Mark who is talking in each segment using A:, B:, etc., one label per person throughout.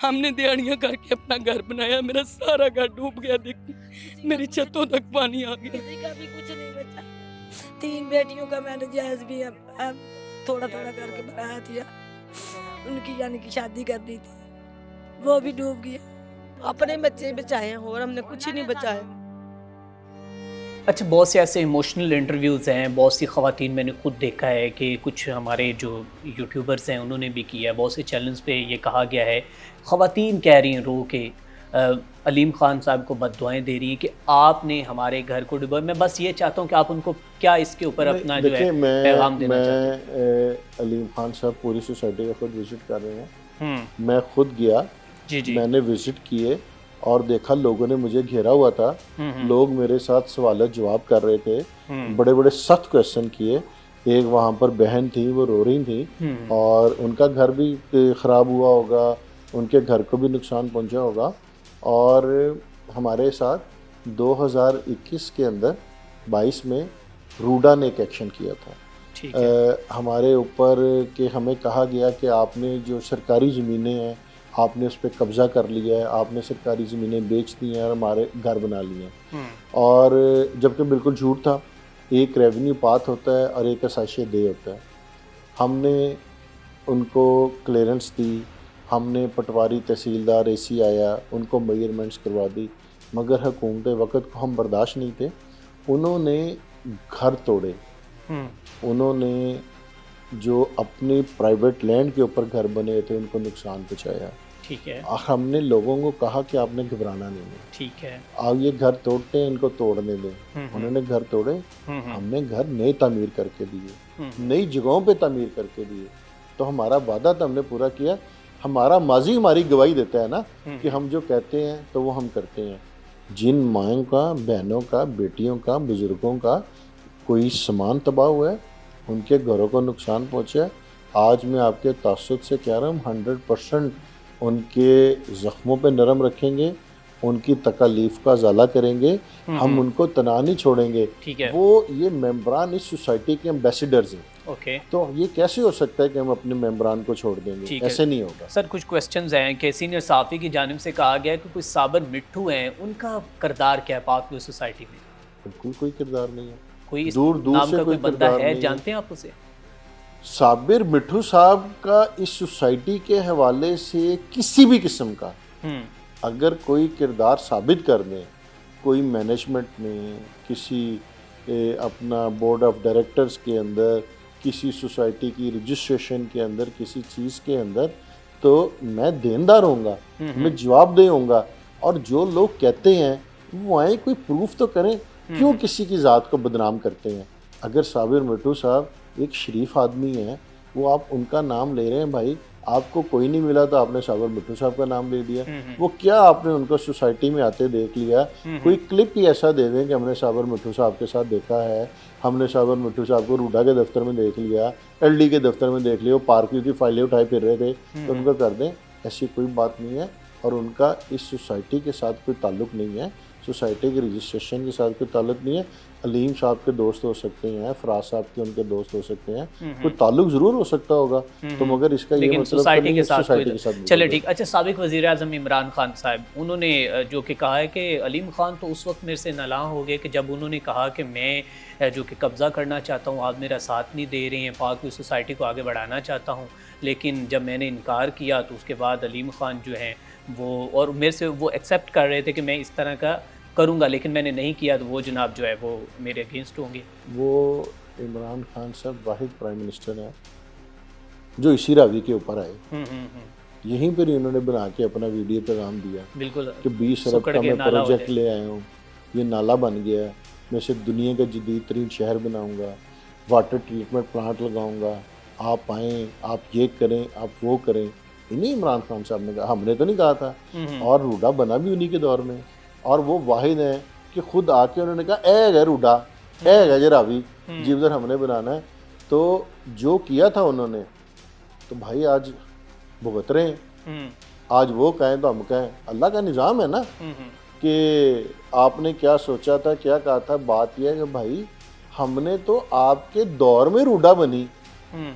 A: हमने दिहाड़ियाँ करके अपना घर बनाया, मेरा सारा घर डूब गया। देखिए मेरी छतों तक पानी आ गया।
B: किसी का भी कुछ नहीं बचा। 3 बेटियों का मैंने जहेज भी अब थोड़ा थोड़ा करके बनाया था। उनकी यानी कि शादी कर दी थी, वो भी डूब गई। अपने बच्चे बचाए हैं और हमने कुछ ही नहीं बचाया।
C: अच्छा, बहुत से ऐसे इमोशनल इंटरव्यूज़ हैं, बहुत सी ख़वातीन मैंने खुद देखा है कि कुछ हमारे जो यूट्यूबर्स हैं उन्होंने भी किया है, बहुत से चैनल्स पे ये कहा गया है, ख़वातीन कह रही हैं रो के अलीम ख़ान साहब को बद्दुआएँ दे रही हैं कि आपने हमारे घर को डुबोया। मैं बस ये चाहता हूँ कि आप उनको क्या इसके ऊपर अपना जो है पैगाम देना चाहते हैं।
D: अलीम खान साहब पूरी सोसाइटी का खुद विजिट कर रहे हैं।
C: हम्म,
D: मैं खुद गया,
C: जी
D: मैंने विजिट किए और देखा लोगों ने मुझे घेरा हुआ था। लोग मेरे साथ सवाल जवाब कर रहे थे, बड़े बड़े सख्त क्वेश्चन किए। एक वहाँ पर बहन थी, वो रो रही थी और उनका घर भी ख़राब हुआ होगा, उनके घर को भी नुकसान पहुँचा होगा। और हमारे साथ 2021 के अंदर 22 में रूडा ने एक एक्शन किया था।
C: ठीक है।
D: हमारे ऊपर कि हमें कहा गया कि आपने जो सरकारी ज़मीनें हैं आपने उस पर कब्ज़ा कर लिया है, आपने सरकारी ज़मीनें बेच दी हैं और हमारे घर बना लिए हैं। और जबकि बिल्कुल झूठ था। एक रेवेन्यू पाथ होता है और एक आसाइश दे होता है। हमने उनको क्लियरेंस दी, हमने पटवारी तहसीलदार एसी आया, उनको मेजरमेंट्स करवा दी, मगर हुकूमत वक़्त को हम बर्दाश्त नहीं थे। उन्होंने घर तोड़े, उन्होंने जो अपनी प्राइवेट लैंड के ऊपर घर बने थे उनको नुकसान पहुँचाया।
C: ठीक है।
D: हमने लोगों को कहा कि आपने घबराना नहीं है,
C: ठीक है।
D: आप ये घर तोड़ते हैं इनको तोड़ने दें। उन्होंने घर तोड़े, हमने घर नए तामीर करके दिए, नई जगहों पे तामीर करके दिए। तो हमारा वादा तो हमने पूरा किया। हमारा माजी हमारी गवाही देता है ना कि हम जो कहते हैं तो वो हम करते हैं। जिन माओं का, बहनों का, बेटियों का, बुज़ुर्गों का कोई सामान तबाह हुआ है, उनके घरों को नुकसान पहुँचा है, आज मैं आपके तासुद से कह रहा हूँ 100% उनके ज़ख्मों पे नरम रखेंगे, उनकी तकालीफ का ज़ाला करेंगे, हम उनको तना नहीं छोड़ेंगे।
C: ठीक है।
D: वो ये मेंबरान इस सोसाइटी के एम्बेसडर्स हैं।
C: ओके।
D: तो ये कैसे हो सकता है कि हम अपने मेंबरान को छोड़ देंगे? ऐसे नहीं होगा
C: सर। कुछ क्वेश्चंस हैं कि सीनियर साफ़ी की जानिब से कहा गया है कि कोई साबर मिट्ठू हैं, उनका किरदार क्या है पाक की सोसाइटी में?
D: बिल्कुल कोई किरदार नहीं है,
C: कोई
D: दूर दूर
C: नाम
D: से
C: का कोई
D: कोई
C: बंदा
D: किरदार
C: है,
D: नहीं
C: जानते हैं आप उसे?
D: साबिर मिट्ठू साहब का इस सोसाइटी के हवाले से किसी भी किस्म का अगर कोई किरदार साबित कर दें, कोई मैनेजमेंट में, किसी अपना बोर्ड ऑफ डायरेक्टर्स के अंदर, किसी सोसाइटी की रजिस्ट्रेशन के अंदर, किसी चीज़ के अंदर, तो मैं देनदार होऊंगा, मैं जवाबदेह होऊंगा। और जो लोग कहते हैं वो आए कोई प्रूफ तो करें, क्यों किसी की ज़ात को बदनाम करते हैं? अगर साबिर मिट्ठू साहब एक शरीफ आदमी है, वो आप उनका नाम ले रहे हैं, भाई आपको कोई नहीं मिला तो आपने साबिर मिट्ठू साहब का नाम ले लिया। वो क्या आपने उनको सोसाइटी में आते देख लिया? कोई क्लिप ही ऐसा दे दें कि हमने साबिर मिट्ठू साहब के साथ देखा है, हमने साबिर मिट्ठू साहब को रूडा के दफ्तर में देख लिया, एलडी के दफ्तर में देख लिया, वो पार्किंग की फाइलें उठाए फिर रहे थे, तो उनको कर दें। ऐसी कोई बात नहीं है और उनका इस सोसाइटी के साथ कोई ताल्लुक़ नहीं है, सोसाइटी के रजिस्ट्रेशन के साथ कोई ताल्लुक़ नहीं है। अलीम साहब के दोस्त हो सकते हैं, फराज साहब के उनके दोस्त हो सकते हैं, कोई ताल्लुक ज़रूर हो सकता होगा, तो मगर इसका ये मतलब
C: सोसाइटी के साथ चले। ठीक।
D: बिल्कुल।
C: अच्छा, साबिक वज़ीर आज़म इमरान खान साहब, उन्होंने जो कि कहा है कि अलीम खान तो उस वक्त मेरे से नालां हो गए कि जब उन्होंने कहा कि मैं जो कि कब्ज़ा करना चाहता हूँ, आप मेरा साथ नहीं दे रहे हैं, पाक की सोसाइटी को आगे बढ़ाना चाहता हूँ, लेकिन जब मैंने इनकार किया तो उसके बाद अलीम खान जो हैं वो, और मेरे से वो एक्सेप्ट कर रहे थे कि मैं इस तरह का करूंगा, लेकिन मैंने नहीं किया, तो वो जनाब जो है वो मेरे अगेंस्ट होंगे।
D: वो इमरान खान साहब वाहिद प्राइम मिनिस्टर हैं जो इसी रावी के ऊपर आए। यहीं पर इन्होंने बना के अपना वीडियो पैगाम दिया
C: बिल्कुल
D: कि 20 अरब का मैं प्रोजेक्ट ले आया हूँ, ये नाला बन गया है, मैं इसे दुनिया का जदीद तरीन शहर बनाऊँगा, वाटर ट्रीटमेंट प्लांट लगाऊँगा, आप आएँ, आप ये करें, आप वो करें। इन्हीं इमरान खान साहब ने कहा, हमने तो नहीं कहा था। और रूडा बना भी उन्हीं के दौर में, और वो वाहिद हैं कि खुद आके उन्होंने कहा ए है रूडा, ए है जरावी जी उधर हमने बनाना है। तो जो किया था उन्होंने, तो भाई आज भुगत रहे हैं। आज वो कहें तो हम कहें, अल्लाह का निज़ाम है ना कि आपने क्या सोचा था, क्या कहा था। बात यह है कि भाई हमने तो आपके दौर में रूडा बनी,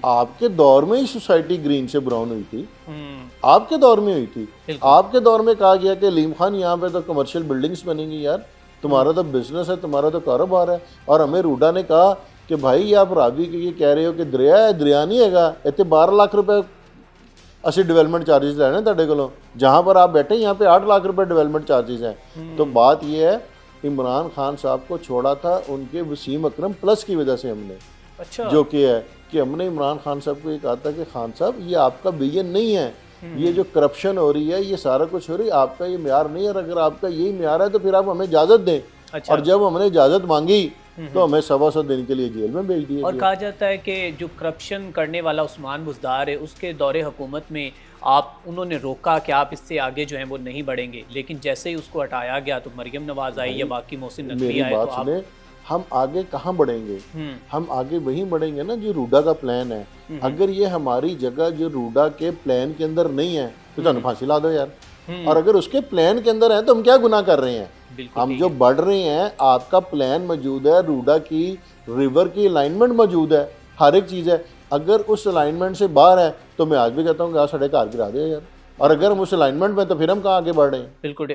D: आपके दौर में ही सोसाइटी ग्रीन से ब्राउन हुई थी,
C: हम्म,
D: आपके दौर में हुई थी।
C: बिल्कुल।
D: आपके दौर में कहा गया कि अलीम खान यहाँ पे तो कमर्शियल बिल्डिंग्स बनेंगी यार, तुम्हारा तो बिजनेस है, तुम्हारा तो कारोबार है। और हमें रूडा ने कहा कि भाई ये आप रावी के ये कह रहे हो कि दरिया है, दरिया नहीं हैगा, इतने 12 लाख रुपए ਅਸੀਂ डेवलपमेंट चार्जेस ਲੈਣੇ ਤੁਹਾਡੇ ਕੋਲੋਂ, जहाँ पर आप बैठे यहाँ पे 8 लाख रुपए डेवलपमेंट चार्जेस हैं। तो बात ये है, इमरान खान साहब को छोड़ा था उनके वसीम अकरम प्लस की वजह से हमने,
C: अच्छा,
D: जो कि है कि हमने इमरान खान साहब को ये कहा था कि खान साहब ये आपका विजन नहीं है, ये जो करप्शन हो रही है, ये सारा कुछ हो रही है, आपका ये म्यार नहीं है, और अगर आपका यही म्यार है तो फिर आप हमें इजाज़त दें।
C: अच्छा।
D: और जब हमने इजाज़त मांगी तो हमें 125 दिन के लिए जेल में भेज दिया
C: और
D: गया।
C: कहा जाता है कि जो करप्शन करने वाला उस्मान बुज़दार है, उसके दौरे हुकूमत में आप उन्होंने रोका कि आप इससे आगे जो है वो नहीं बढ़ेंगे, लेकिन जैसे ही उसको हटाया गया तो मरियम नवाज आई या बाकी मोहसिन नकवी
D: मेरी
C: आए, तो
D: बात
C: आप
D: सुने, हम आगे कहाँ बढ़ेंगे? हम आगे वहीं बढ़ेंगे ना जो रूडा का प्लान है। अगर ये हमारी जगह जो रूडा के प्लान के अंदर नहीं है तो तुम फांसी ला दो यार। और अगर उसके प्लान के अंदर है तो हम क्या गुनाह कर रहे हैं?
C: बिल्कुल
D: हम जो बढ़ रहे हैं, आपका प्लान मौजूद है, रूडा की रिवर की अलाइनमेंट मौजूद है, हर एक चीज़ है। अगर उस अलाइनमेंट से बाहर है तो मैं आज भी कहता हूँ कि आज साढ़े घर गिरा दे यार। और अगर हम उस अलाइनमेंट में तो फिर हम कहाँ आगे बढ़ रहे हैं?
C: बिल्कुल।